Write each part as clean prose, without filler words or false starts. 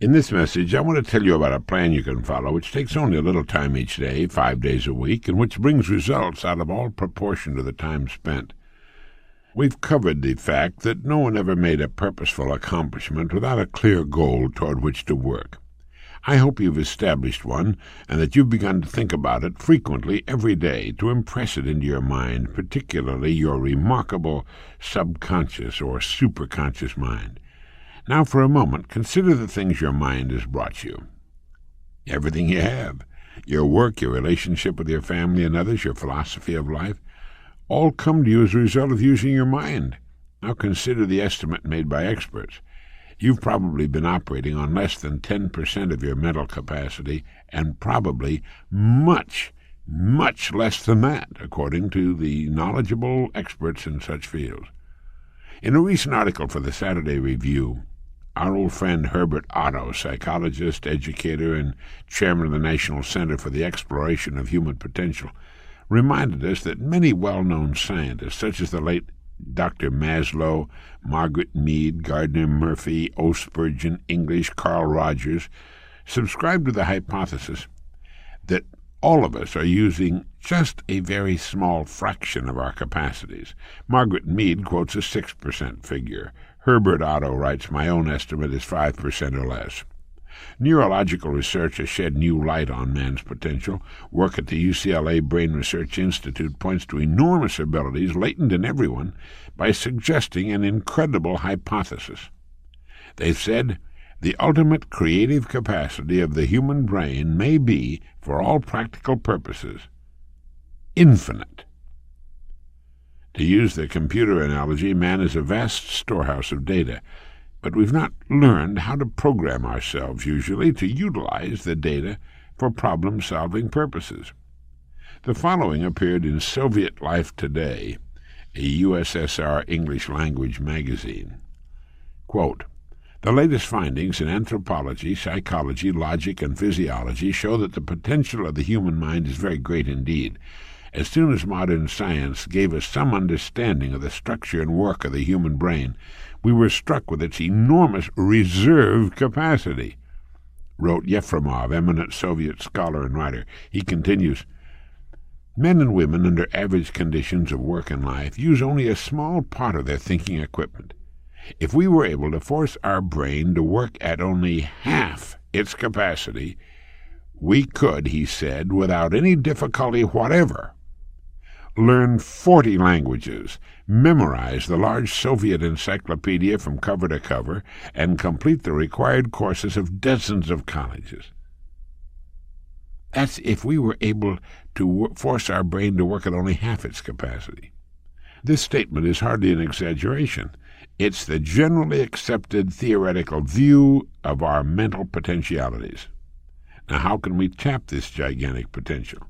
In this message, I want to tell you about a plan you can follow which takes only a little time each day, 5 days a week, and which brings results out of all proportion to the time spent. We've covered the fact that no one ever made a purposeful accomplishment without a clear goal toward which to work. I hope you've established one, and that you've begun to think about it frequently every day to impress it into your mind, particularly your remarkable subconscious or superconscious mind. Now, for a moment, consider the things your mind has brought you. Everything you have, your work, your relationship with your family and others, your philosophy of life, all come to you as a result of using your mind. Now consider the estimate made by experts. You've probably been operating on less than 10% of your mental capacity, and probably much, much less than that, according to the knowledgeable experts in such fields. In a recent article for the Saturday Review, our old friend Herbert Otto, psychologist, educator, and chairman of the National Center for the Exploration of Human Potential, reminded us that many well-known scientists, such as the late Dr. Maslow, Margaret Mead, Gardner Murphy, O. Spurgeon, English, Carl Rogers, subscribe to the hypothesis that all of us are using just a very small fraction of our capacities. Margaret Mead quotes a 6% figure. Herbert Otto writes, "My own estimate is 5% or less." Neurological research has shed new light on man's potential. Work at the UCLA Brain Research Institute points to enormous abilities latent in everyone by suggesting an incredible hypothesis. They've said the ultimate creative capacity of the human brain may be, for all practical purposes, infinite. To use the computer analogy, man is a vast storehouse of data, but we've not learned how to program ourselves, usually, to utilize the data for problem-solving purposes. The following appeared in Soviet Life Today, a USSR English-language magazine. Quote, "The latest findings in anthropology, psychology, logic, and physiology show that the potential of the human mind is very great indeed. As soon as modern science gave us some understanding of the structure and work of the human brain, we were struck with its enormous reserve capacity," wrote Yefremov, eminent Soviet scholar and writer. He continues, "Men and women under average conditions of work and life use only a small part of their thinking equipment. If we were able to force our brain to work at only half its capacity, we could," he said, "without any difficulty whatever, learn 40 languages, memorize the large Soviet encyclopedia from cover to cover, and complete the required courses of dozens of colleges." That's if we were able to force our brain to work at only half its capacity. This statement is hardly an exaggeration. It's the generally accepted theoretical view of our mental potentialities. Now, how can we tap this gigantic potential?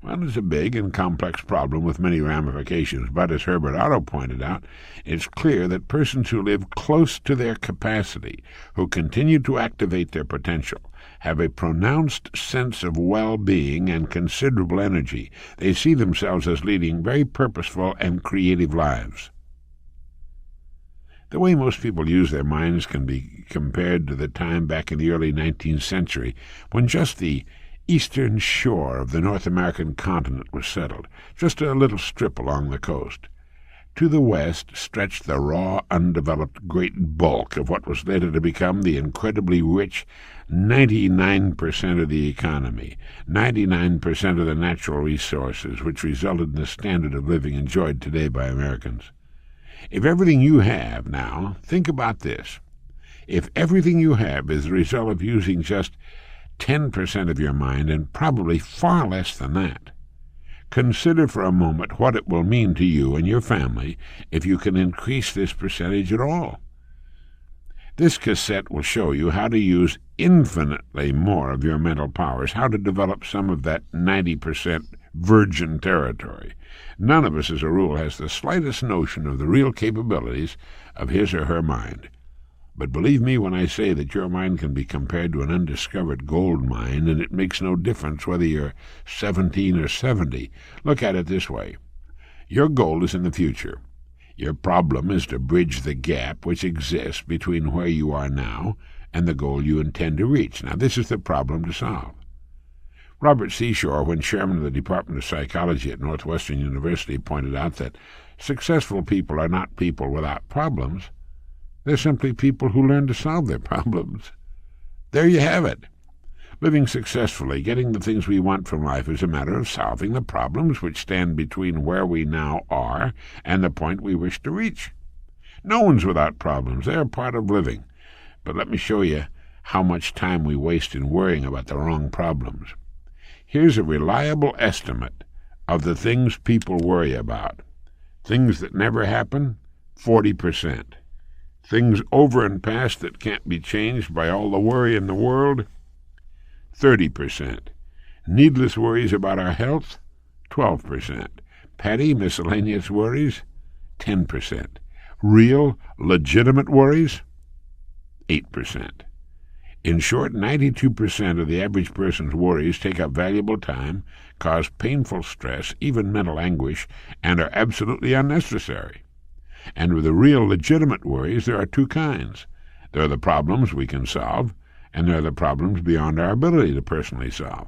Well, it's a big and complex problem with many ramifications, but as Herbert Otto pointed out, it's clear that persons who live close to their capacity, who continue to activate their potential, have a pronounced sense of well-being and considerable energy. They see themselves as leading very purposeful and creative lives. The way most people use their minds can be compared to the time back in the early 19th century, when just the eastern shore of the North American continent was settled, just a little strip along the coast. To the west stretched the raw, undeveloped great bulk of what was later to become the incredibly rich 99% of the economy, 99% of the natural resources, which resulted in the standard of living enjoyed today by Americans. If everything you have now, think about this. If everything you have is the result of using just 10% of your mind, and probably far less than that, consider for a moment what it will mean to you and your family if you can increase this percentage at all. This cassette will show you how to use infinitely more of your mental powers, how to develop some of that 90% virgin territory. None of us, as a rule, has the slightest notion of the real capabilities of his or her mind. But believe me when I say that your mind can be compared to an undiscovered gold mine, and it makes no difference whether you're 17 or 70. Look at it this way. Your goal is in the future. Your problem is to bridge the gap which exists between where you are now and the goal you intend to reach. Now, this is the problem to solve. Robert Seashore, when chairman of the Department of Psychology at Northwestern University, pointed out that successful people are not people without problems. They're simply people who learn to solve their problems. There you have it. Living successfully, getting the things we want from life, is a matter of solving the problems which stand between where we now are and the point we wish to reach. No one's without problems. They're part of living. But let me show you how much time we waste in worrying about the wrong problems. Here's a reliable estimate of the things people worry about. Things that never happen, 40%. Things over and past that can't be changed by all the worry in the world, 30%. Needless worries about our health, 12%. Petty, miscellaneous worries, 10%. Real, legitimate worries, 8%. In short, 92% of the average person's worries take up valuable time, cause painful stress, even mental anguish, and are absolutely unnecessary. And with the real legitimate worries, there are two kinds. There are the problems we can solve, and there are the problems beyond our ability to personally solve.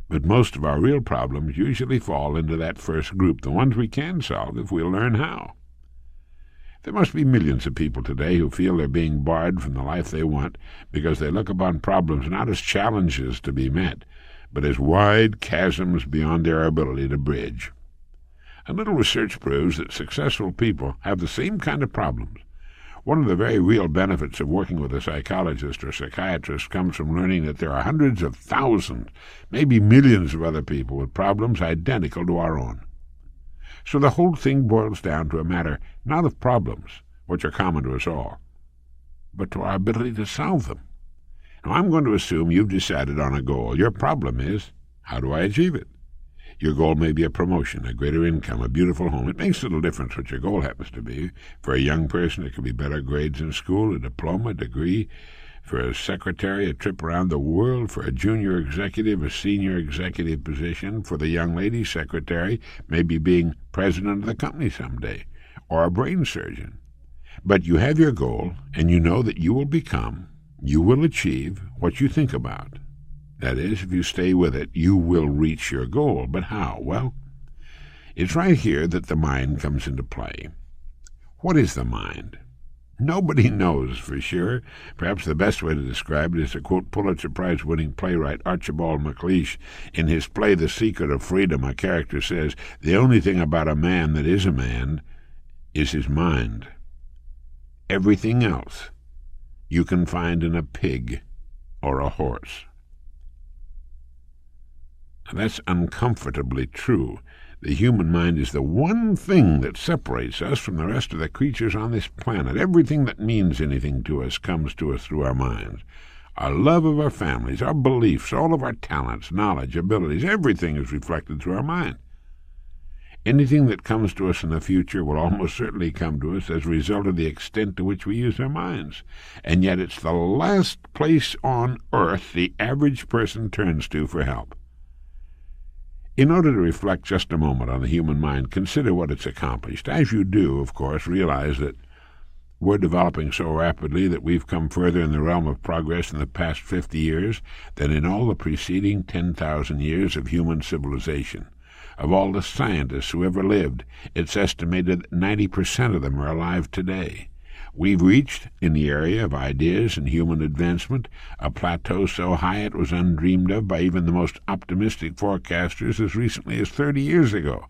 But most of our real problems usually fall into that first group, the ones we can solve if we'll learn how. There must be millions of people today who feel they're being barred from the life they want because they look upon problems not as challenges to be met, but as wide chasms beyond their ability to bridge. A little research proves that successful people have the same kind of problems. One of the very real benefits of working with a psychologist or psychiatrist comes from learning that there are hundreds of thousands, maybe millions of other people with problems identical to our own. So the whole thing boils down to a matter not of problems, which are common to us all, but to our ability to solve them. Now, I'm going to assume you've decided on a goal. Your problem is, how do I achieve it? Your goal may be a promotion, a greater income, a beautiful home. It makes little difference what your goal happens to be. For a young person, it could be better grades in school, a diploma, a degree. For a secretary, a trip around the world. For a junior executive, a senior executive position. For the young lady secretary, maybe being president of the company someday, or a brain surgeon. But you have your goal, and you know that you will achieve what you think about. That is, if you stay with it, you will reach your goal. But how? Well, it's right here that the mind comes into play. What is the mind? Nobody knows for sure. Perhaps the best way to describe it is to quote Pulitzer Prize-winning playwright Archibald MacLeish. In his play The Secret of Freedom, a character says, "The only thing about a man that is a man is his mind. Everything else you can find in a pig or a horse." That's uncomfortably true. The human mind is the one thing that separates us from the rest of the creatures on this planet. Everything that means anything to us comes to us through our minds. Our love of our families, our beliefs, all of our talents, knowledge, abilities, everything is reflected through our mind. Anything that comes to us in the future will almost certainly come to us as a result of the extent to which we use our minds. And yet it's the last place on earth the average person turns to for help. In order to reflect just a moment on the human mind, consider what it's accomplished. As you do, of course, realize that we're developing so rapidly that we've come further in the realm of progress in the past 50 years than in all the preceding 10,000 years of human civilization. Of all the scientists who ever lived, it's estimated that 90% of them are alive today. We've reached, in the area of ideas and human advancement, a plateau so high it was undreamed of by even the most optimistic forecasters as recently as 30 years ago.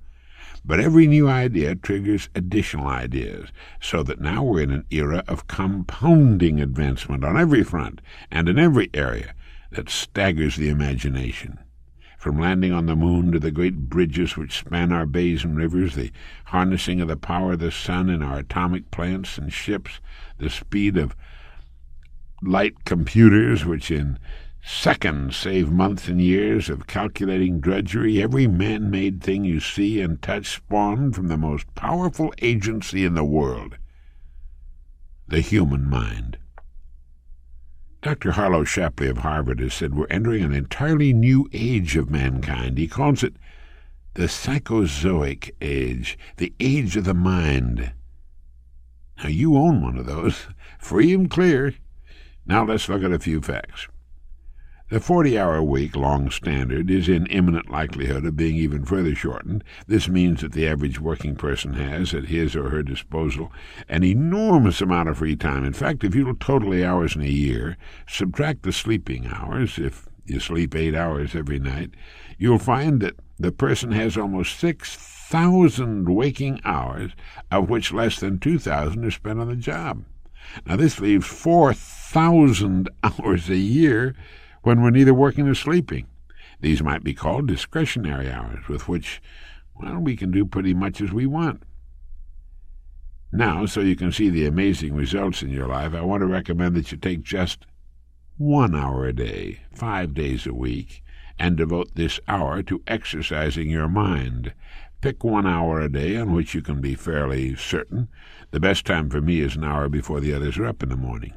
But every new idea triggers additional ideas, so that now we're in an era of compounding advancement on every front and in every area that staggers the imagination. From landing on the moon to the great bridges which span our bays and rivers, the harnessing of the power of the sun in our atomic plants and ships, the speed of light computers which in seconds save months and years of calculating drudgery, every man-made thing you see and touch spawned from the most powerful agency in the world, the human mind. Dr. Harlow Shapley of Harvard has said we're entering an entirely new age of mankind. He calls it the psychozoic age, the age of the mind. Now, you own one of those, free and clear. Now let's look at a few facts. The 40-hour week long standard is in imminent likelihood of being even further shortened. This means that the average working person has at his or her disposal an enormous amount of free time. In fact, if you total the hours in a year, subtract the sleeping hours, if you sleep 8 hours every night, you'll find that the person has almost 6,000 waking hours, of which less than 2,000 are spent on the job. Now, this leaves 4,000 hours a year when we're neither working nor sleeping. These might be called discretionary hours, with which, we can do pretty much as we want. Now, so you can see the amazing results in your life, I want to recommend that you take just 1 hour a day, 5 days a week, and devote this hour to exercising your mind. Pick 1 hour a day on which you can be fairly certain. The best time for me is an hour before the others are up in the morning.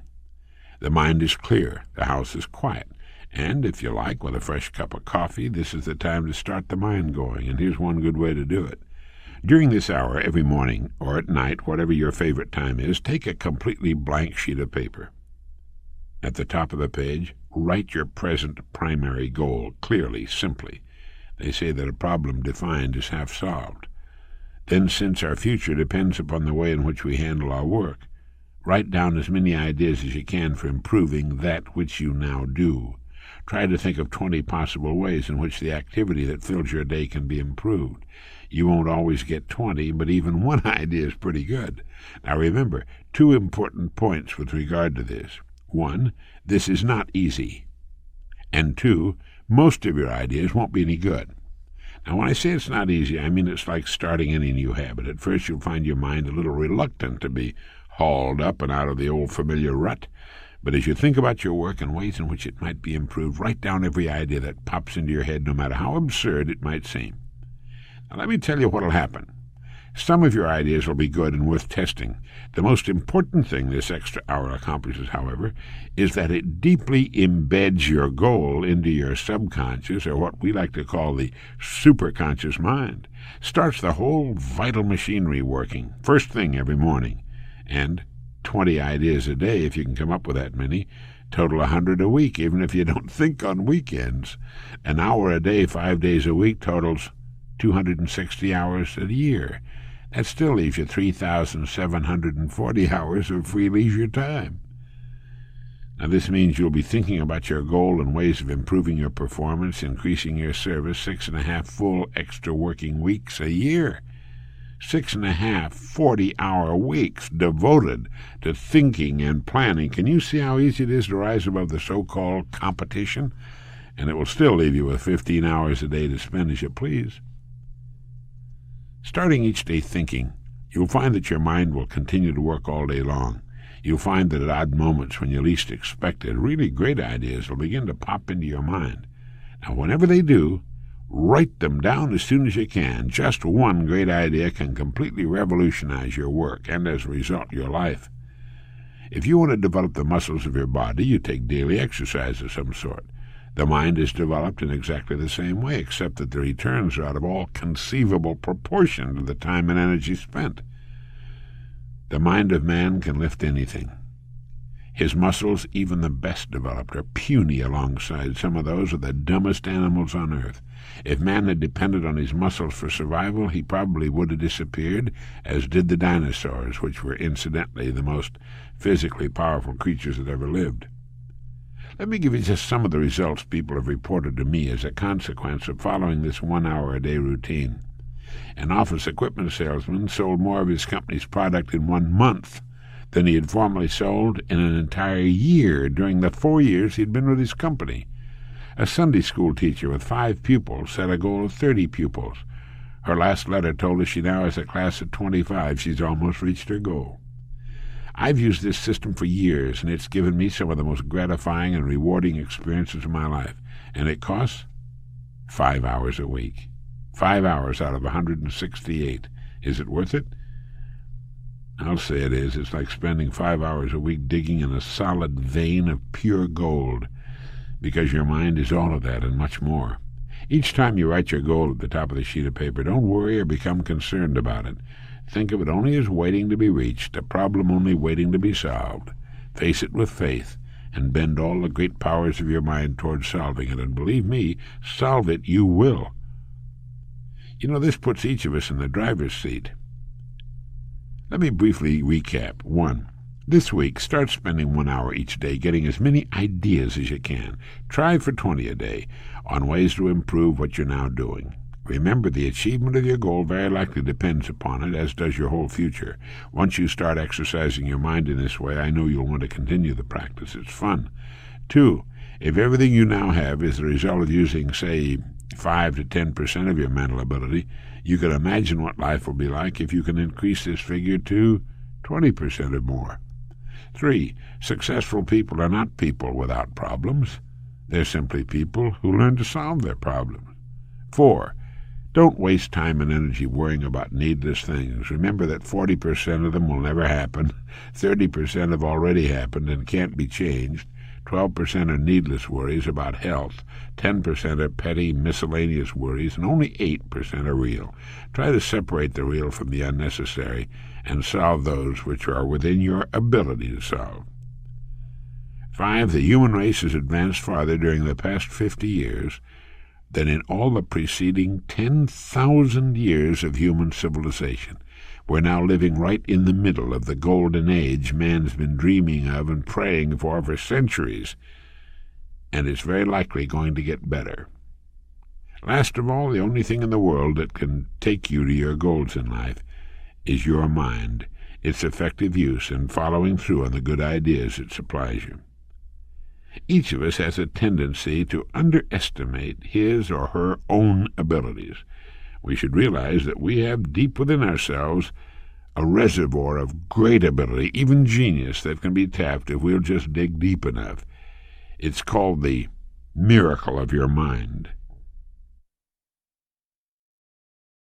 The mind is clear, the house is quiet, and if you like, with a fresh cup of coffee, this is the time to start the mind going, and here's one good way to do it. During this hour, every morning or at night, whatever your favorite time is, take a completely blank sheet of paper. At the top of the page, write your present primary goal clearly, simply. They say that a problem defined is half solved. Then, since our future depends upon the way in which we handle our work, write down as many ideas as you can for improving that which you now do. Try to think of 20 possible ways in which the activity that fills your day can be improved. You won't always get 20, but even one idea is pretty good. Now remember, 2 important points with regard to this. 1, this is not easy. And 2, most of your ideas won't be any good. Now, when I say it's not easy, I mean it's like starting any new habit. At first you'll find your mind a little reluctant to be hauled up and out of the old familiar rut. But as you think about your work and ways in which it might be improved, write down every idea that pops into your head, no matter how absurd it might seem. Now, let me tell you what'll happen. Some of your ideas will be good and worth testing. The most important thing this extra hour accomplishes, however, is that it deeply embeds your goal into your subconscious, or what we like to call the superconscious mind. Starts the whole vital machinery working, first thing every morning. And 20 ideas a day, if you can come up with that many, total 100 a week, even if you don't think on weekends. An hour a day, 5 days a week, totals 260 hours a year. That still leaves you 3,740 hours of free leisure time. Now, this means you'll be thinking about your goal and ways of improving your performance, increasing your service, 6.5 full extra working weeks a year. 6.5 40-hour weeks devoted to thinking and planning. Can you see how easy it is to rise above the so-called competition? And it will still leave you with 15 hours a day to spend as you please. Starting each day thinking, you'll find that your mind will continue to work all day long. You'll find that at odd moments when you least expect it, really great ideas will begin to pop into your mind. Now, whenever they do, write them down as soon as you can. Just one great idea can completely revolutionize your work and, as a result, your life. If you want to develop the muscles of your body, you take daily exercise of some sort. The mind is developed in exactly the same way, except that the returns are out of all conceivable proportion to the time and energy spent. The mind of man can lift anything. His muscles, even the best developed, are puny alongside some of those of the dumbest animals on earth. If man had depended on his muscles for survival, he probably would have disappeared, as did the dinosaurs, which were incidentally the most physically powerful creatures that ever lived. Let me give you just some of the results people have reported to me as a consequence of following this 1 hour a day routine. An office equipment salesman sold more of his company's product in 1 month than he had formerly sold in an entire year during the 4 years he'd been with his company. A Sunday school teacher with 5 pupils set a goal of 30 pupils. Her last letter told us she now has a class of 25. She's almost reached her goal. I've used this system for years, and it's given me some of the most gratifying and rewarding experiences of my life. And it costs 5 hours a week. 5 hours out of 168. Is it worth it? I'll say it is. It's like spending 5 hours a week digging in a solid vein of pure gold, because your mind is all of that and much more. Each time you write your goal at the top of the sheet of paper, don't worry or become concerned about it. Think of it only as waiting to be reached, a problem only waiting to be solved. Face it with faith, and bend all the great powers of your mind towards solving it. And believe me, solve it you will. This puts each of us in the driver's seat. Let me briefly recap. 1. This week, start spending 1 hour each day getting as many ideas as you can. Try for 20 a day on ways to improve what you're now doing. Remember, the achievement of your goal very likely depends upon it, as does your whole future. Once you start exercising your mind in this way, I know you'll want to continue the practice. It's fun. 2. If everything you now have is the result of using, say, 5 to 10% of your mental ability, you can imagine what life will be like if you can increase this figure to 20% or more. 3. Successful people are not people without problems. They're simply people who learn to solve their problems. 4. Don't waste time and energy worrying about needless things. Remember that 40% of them will never happen, 30% have already happened and can't be changed, 12% are needless worries about health, 10% are petty, miscellaneous worries, and only 8% are real. Try to separate the real from the unnecessary and solve those which are within your ability to solve. 5. The human race has advanced farther during the past 50 years than in all the preceding 10,000 years of human civilization. We're now living right in the middle of the golden age man's been dreaming of and praying for centuries, and it's very likely going to get better. Last of all, the only thing in the world that can take you to your goals in life is your mind, its effective use, and following through on the good ideas it supplies you. Each of us has a tendency to underestimate his or her own abilities. We should realize that we have deep within ourselves a reservoir of great ability, even genius, that can be tapped if we'll just dig deep enough. It's called the miracle of your mind.